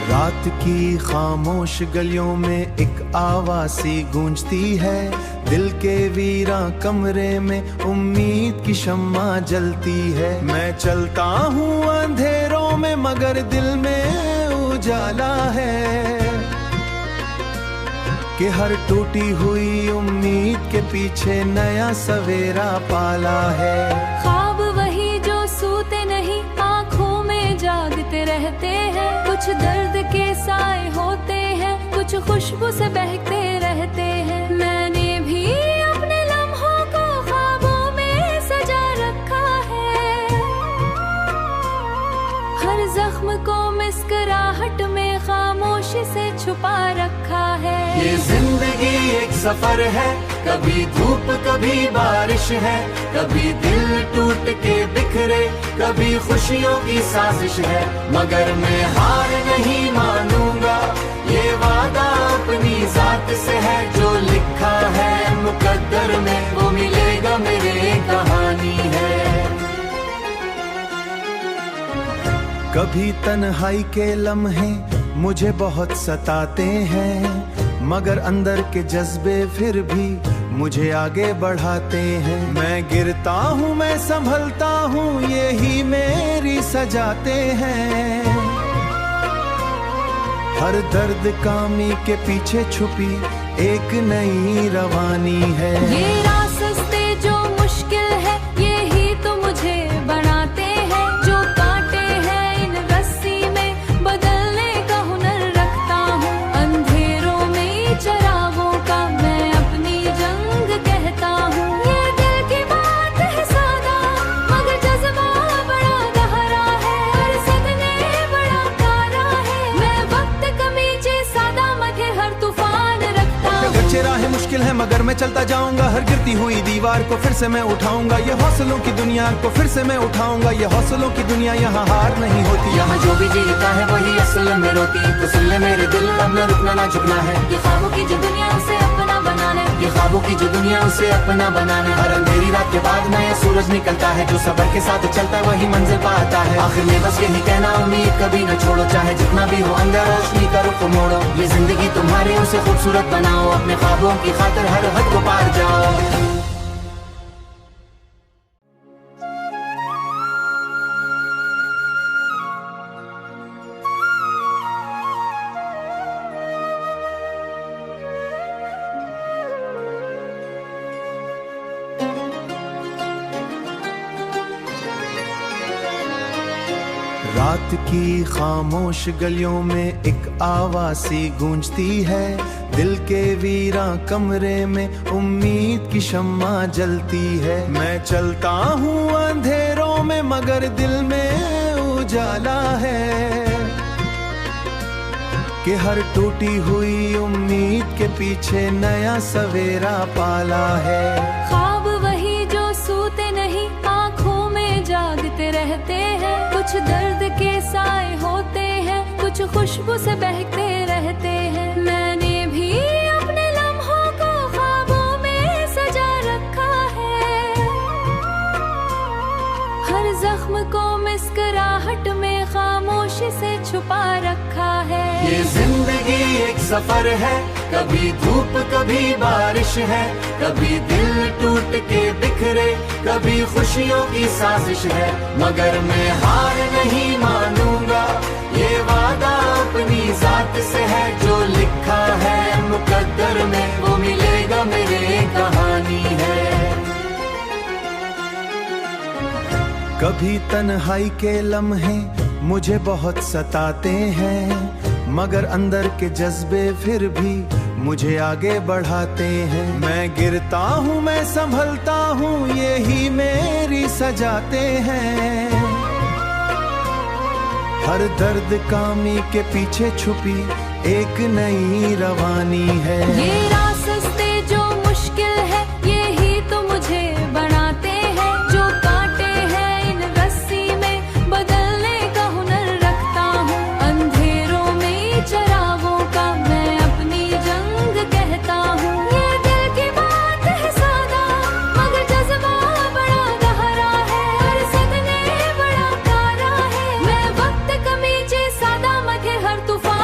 रात की खामोश गलियों में एक आवाज़ सी गूंजती है, दिल के वीरा कमरे में उम्मीद की शम्मा जलती है। मैं चलता हूँ अंधेरों में मगर दिल में उजाला है कि हर टूटी हुई उम्मीद के पीछे नया सवेरा पाला है। ख्वाब वही जो सूते नहीं आँखों में जागते रहते हैं, कुछ दर्द के साए होते हैं, कुछ खुशबू से बहकते रहते हैं। मैंने भी अपने लम्हों को ख्वाबों में सजा रखा है, हर जख्म को मुस्कुराहट में खामोशी से छुपा रखा है। ये जिंदगी एक सफर है, कभी धूप कभी बारिश है, कभी दिल टूट के बिखरे, कभी खुशियों की साजिश है। मगर मैं हार नहीं मानूंगा, ये वादा अपनी जात से है। जो लिखा है मुकद्दर में वो मिलेगा, मेरे कहानी है। कभी तन्हाई के लम्हे मुझे बहुत सताते हैं, मगर अंदर के जज्बे फिर भी मुझे आगे बढ़ाते हैं। मैं गिरता हूँ मैं संभलता हूँ, यही मेरी सजाते हैं। हर दर्द कामी के पीछे छुपी एक नई रवानी है। ये रास्ते जो मुश्किल है यही तो मुझे बनाते हैं, जो कांटे हैं इन रस्सी में बदलने का हुनर रखता हूँ। अंधेरों में चरागों का मैं अपनी जंग कहता हूँ। ये दिल की बात है सादा मगर जज्बा बड़ा गहरा है, हर सदने बड़ा कारा है। मैं वक्त कमीजे सादा मगर हर तूफान रखता हूँ। अगरचे राहें मुश्किल है मगर मैं चलता जाऊंगा, हर गिरती हुई दीवार को फिर से मैं उठाऊंगा। ये हौसलों की दुनिया को फिर से मैं उठाऊंगा, ये हौसलों की दुनिया यहाँ हार नहीं होती। यहाँ जो भी जीता है वही असल में रोती, तो सुन ले मेरे दिल अब न रुकना ना झुकना है। ये ख्वाबों की जो दुनिया उसे अपना बनाना है, ये ख्वाबों की जो दुनिया उसे अपना बनाना है। हर अंधेरी रात के बाद नया सूरज निकलता है, जो सबर के साथ चलता है वही मंजिल पाता है। आखिर में बस यही कहना उम्मीद कभी न छोड़ो, चाहे जितना भी हो अंदर रोशनी का रुख मोड़ो। ये जिंदगी तुम्हारी उसे खूबसूरत बनाओ, अपने ख्वाबों की खातिर हर हद को पार जाओ। रात की खामोश गलियों में एक आवाज़ सी गूंजती है, दिल के वीरा कमरे में उम्मीद की शम्मा जलती है। मैं चलता हूँ अंधेरों में मगर दिल में उजाला है कि हर टूटी हुई उम्मीद के पीछे नया सवेरा पाला है। ख्वाब वही जो सूते नहीं आँखों में जागते रहते हैं, कुछ दर्द के साए होते हैं, कुछ खुशबू से बहकते रहते हैं। मैंने भी अपने लम्हों को ख्वाबों में सजा रखा है, हर जख्म को मुस्कुराहट में खामोशी से छुपा रखा है। ये जिंदगी एक सफर है, कभी धूप कभी बारिश है, कभी दिल टूट के बिखरे, कभी खुशियों की साजिश है। मगर मैं हार नहीं मानूंगा, ये वादा अपनी जात से है। जो लिखा है मुकद्दर में वो मिलेगा, मेरे कहानी है। कभी तन्हाई के लम्हे मुझे बहुत सताते हैं, मगर अंदर के जज्बे फिर भी मुझे आगे बढ़ाते हैं। मैं गिरता हूँ मैं संभलता हूँ, यही मेरी सजाते हैं। हर दर्द कामी के पीछे छुपी एक नई रवानी है। ये रास्ते जो मुश्किल है यही तो मुझे बनाते हैं, जो कांटे हैं इन रस्सी में बदलने का हुनर रखता हूँ। अंधेरों में चरागों का मैं अपनी जंग कहता हूँ। ये दिल की बात है सादा मगर जज्बा बड़ा गहरा है, हर सदने बड़ा कारा है। मैं वक्त कमीजे सादा मगर हर तूफान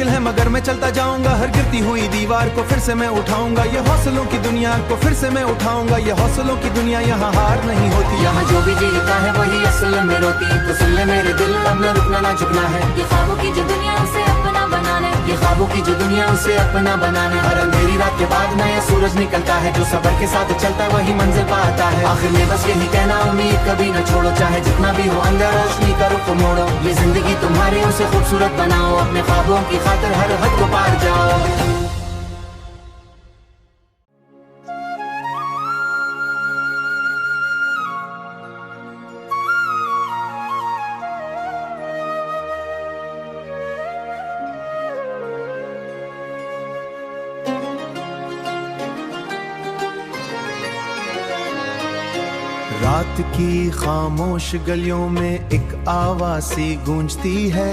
मुश्किल है मगर मैं चलता जाऊंगा, हर गिरती हुई दीवार को फिर से मैं उठाऊंगा, ये हौसलों की दुनिया को फिर से मैं उठाऊंगा, ये हौसलों की दुनिया यहाँ हार नहीं होती। यहाँ जो भी जीता है वही असल में रोती, तो सुन ले मेरे दिल अब न रुकना ना झुकना है। ये ख्वाबों की जो दुनिया उसे अपना बनाना है, ये ख्वाबों की जो दुनिया उसे अपना बनाना है। हर अंधेरी रात के बाद नया सूरज निकलता है, जो सबर के साथ चलता है वही मंजिल पाता है। आखिर में बस यही कहना उम्मीद कभी न छोड़ो, चाहे जितना भी हो अंदर रोशनी का रुख मोड़ो। ये जिंदगी तुम्हारी उसे खूबसूरत बनाओ, अपने ख्वाबों की खातिर हर हद को पार जाओ। रात की खामोश गलियों में एक आवाज़ सी गूंजती है,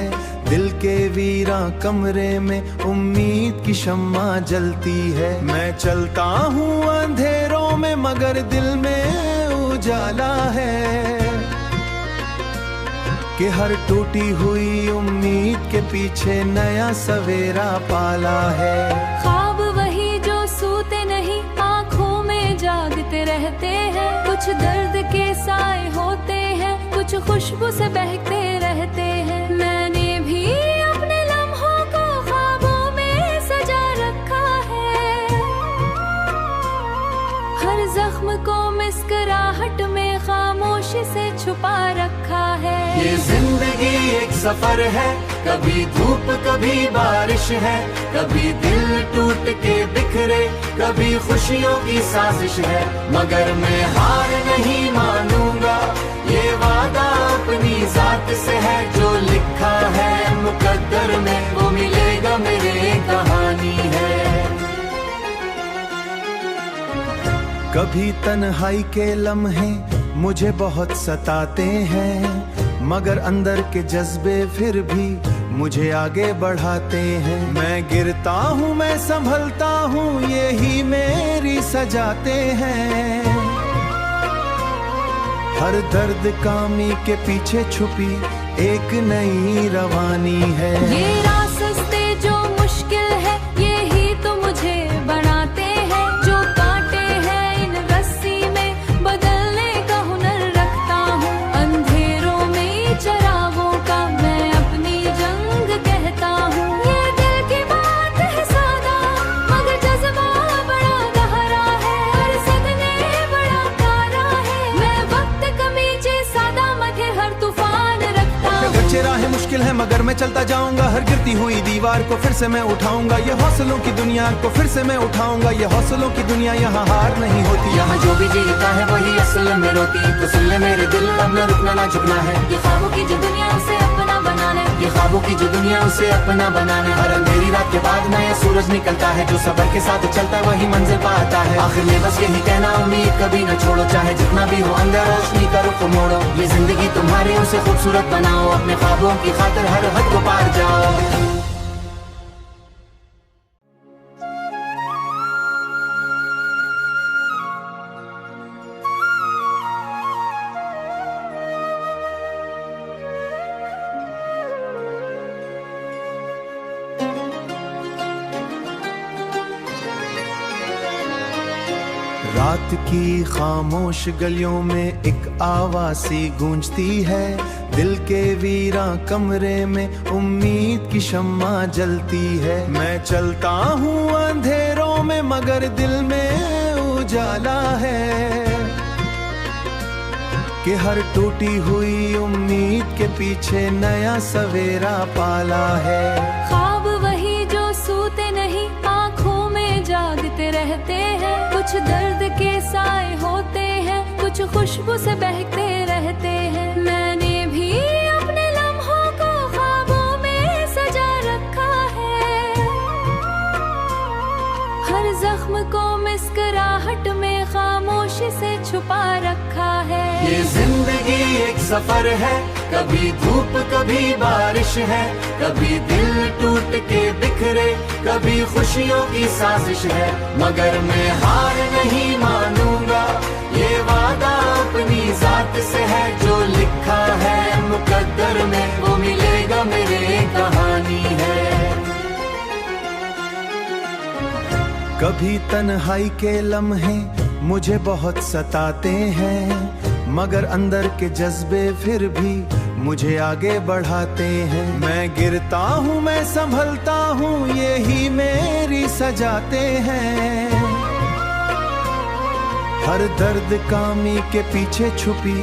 दिल के वीरा कमरे में उम्मीद की शम्मा जलती है। मैं चलता हूँ अंधेरों में मगर दिल में उजाला है, कि हर टूटी हुई उम्मीद के पीछे नया सवेरा पाला है। ख्वाब वही जो सूते नहीं आँखों में जागते रहते हैं, कुछ दर्द के साए होते हैं, कुछ खुशबू से बहकते रहते हैं। मैंने भी अपने लम्हों को ख्वाबों में सजा रखा है, हर जख्म को मुस्कुराहट में खामोशी से छुपा रखा है। ये जिंदगी एक सफर है, कभी धूप कभी बारिश है, कभी दिल टूट के बिखरे, कभी खुशियों की साजिश है। मगर मैं हार नहीं मानूंगा, ये वादा अपनी जात से है, जो लिखा है मुकद्दर में वो मिलेगा मेरे कहानी है। कभी तन्हाई के लम्हे मुझे बहुत सताते हैं, मगर अंदर के जज्बे फिर भी मुझे आगे बढ़ाते हैं। मैं गिरता हूँ मैं संभलता हूँ, यही मेरी सजाते हैं। हर दर्द कामी के पीछे छुपी एक नई रवानी है। ये रास्ते जो मुश्किल है यही तो मुझे बनाते हैं, जो कांटे हैं इन रस्सी में बदलने का हुनर रखता हूँ। अंधेरों में चिरागों का मैं अपनी जंग कहता हूँ। ये दिल की बात है सादा मगर जज्बा बड़ा गहरा है, हर सदने बड़ा कारा है। मैं वक्त कमीचे सादा मथे हर तूफान रखता हूँ। कच्चे राह मुश्किल है मगर मैं चलता जाऊंगा, हर गिरती हुई दीवार को फिर से मैं उठाऊंगा, ये हौसलों की दुनिया को फिर से मैं उठाऊंगा, ये हौसलों की दुनिया यहाँ हार नहीं होती। यहाँ जो भी जीता है वही असल में रोती, तो सुन ले मेरे दिल अब न रुकना ना झुकना है। ये ख्वाबों की जो दुनिया उसे अपना बनाना है, ये ख्वाबों की जो दुनिया उसे अपना बनाना है। हर अंधेरी रात के बाद नया सूरज निकलता है, जो सबर के साथ चलता है वही मंजिल पाता है। आखिर में बस यही कहना उम्मीद कभी न छोड़ो, चाहे जितना भी हो अंदर रोशनी का रुख मोड़ो। ये जिंदगी तुम्हारी उसे खूबसूरत बनाओ, अपने ख्वाबों की खातिर हर हद को पार जाओ। रात की खामोश गलियों में एक आवाज़ सी गूंजती है, दिल के वीरा कमरे में उम्मीद की शम्मा जलती है। मैं चलता हूँ अंधेरों में मगर दिल में उजाला है, कि हर टूटी हुई उम्मीद के पीछे नया सवेरा पाला है। ख्वाब वही जो सूते नहीं आँखों में जागते रहते हैं, कुछ दर्द के साए होते हैं, कुछ खुशबू से बहकते रहते हैं। मैंने भी अपने लम्हों को ख्वाबों में सजा रखा है, हर जख्म को मुस्कुराहट में खामोशी से छुपा रखा है। ये जिंदगी एक सफर है, कभी धूप कभी बारिश है, कभी दिल टूट के बिखरे, कभी खुशियों की साजिश है। मगर मैं हार नहीं मानूंगा, ये वादा अपनी जात से है, जो लिखा है मुकद्दर में वो मिलेगा मेरे कहानी है। कभी तन्हाई के लम्हे मुझे बहुत सताते हैं, मगर अंदर के जज्बे फिर भी मुझे आगे बढ़ाते हैं। मैं गिरता हूँ, मैं संभलता हूँ, यही मेरी सजाते हैं। हर दर्द कामी के पीछे छुपी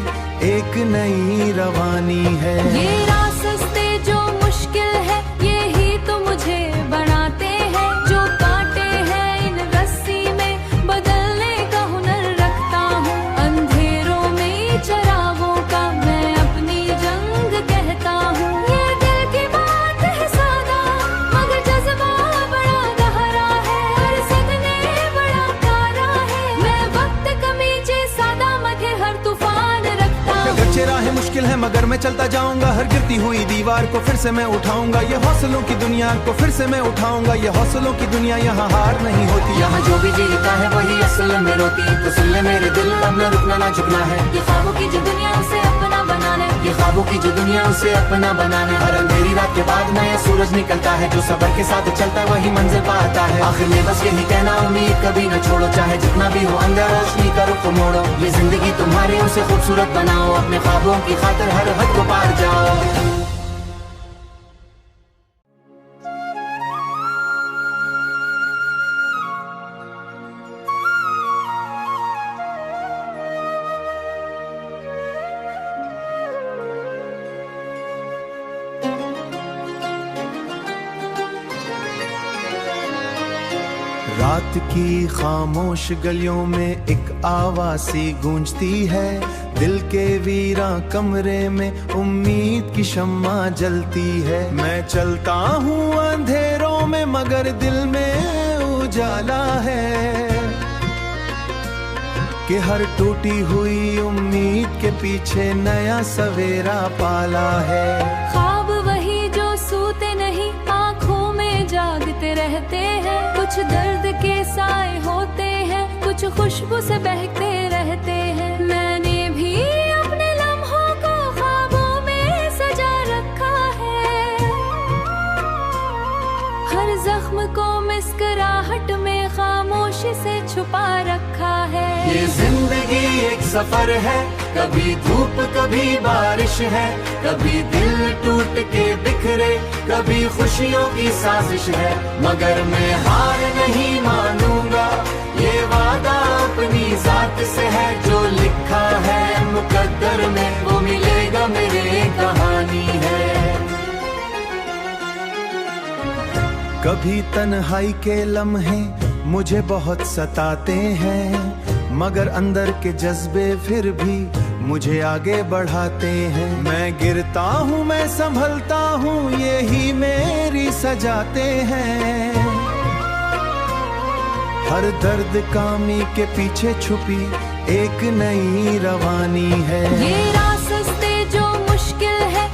एक नई रवानी है। ये रास्ते जो मुश्किल है यही तो मुझे बनाते हैं। जो कांटे हैं इन रस्सी में बदलने का हुनर रखता हूँ। अंधेरों में चिरागों का मैं अपनी जंग कहता हूँ। ये दिल की बात है सादा मगर जज्बा बड़ा गहरा है। हर सदने बड़ा कारा है। मैं वक्त कमीचे सादा मथे हर तूफान रखता हूँ। अगरचे राहें मुश्किल है मगर मैं चलता जाऊंगा। हर गिरती हुई दीवार को फिर से मैं उठाऊंगा। ये हौसलों की दुनिया को फिर से मैं उठाऊंगा। ये हौसलों की दुनिया यहाँ हार नहीं होती। यहाँ जो भी जीता है वही असल में रोती। तो सुन ले मेरे दिल, अब न रुकना ना झुकना है। ये ख्वाबों की जो दुनिया उसे अपना बनाना है। ये ख्वाबों की जो दुनिया उसे अपना बनाना है। हर अंधेरी रात के बाद नया सूरज निकलता है। जो सबर के साथ चलता है वही मंजिल पाता है। आखिर में बस यही कहना, उम्मीद कभी न छोड़ो। चाहे जितना भी हो अंदर रोशनी का रुख मोड़ो। ये जिंदगी तुम्हारी, उसे खूबसूरत बनाओ। अपने ख्वाबों की खातिर हर हद को पार जाओ। रात की खामोश गलियों में एक आवाज़ सी गूंजती है। दिल के वीरा कमरे में उम्मीद की शम्मा जलती है। मैं चलता हूँ अंधेरों में मगर दिल में उजाला है कि हर टूटी हुई उम्मीद के पीछे नया सवेरा पाला है। ख्वाब वही जो सूते नहीं आँखों में जागते रहते हैं। कुछ दर्द के साए होते हैं, कुछ खुशबू से बहकते रहते हैं। मैंने भी अपने लम्हों को ख्वाबों में सजा रखा है। हर जख्म को मुस्कुराहट में खामोशी से छुपा रखा है। ये जिंदगी एक सफर है, कभी धूप कभी बारिश है। कभी दिल टूट के बिखरे, कभी खुशियों की साजिश है। मगर मैं हार नहीं मानूंगा, ये वादा अपनी जात से है। जो लिखा है मुकद्दर में वो मिलेगा, मेरे कहानी है। कभी तन्हाई के लम्हे मुझे बहुत सताते हैं, मगर अंदर के जज्बे फिर भी मुझे आगे बढ़ाते हैं। मैं गिरता हूँ, मैं संभलता हूँ, यही मेरी सजाते हैं। हर दर्द कामी के पीछे छुपी एक नई रवानी है। ये रास्ते जो मुश्किल है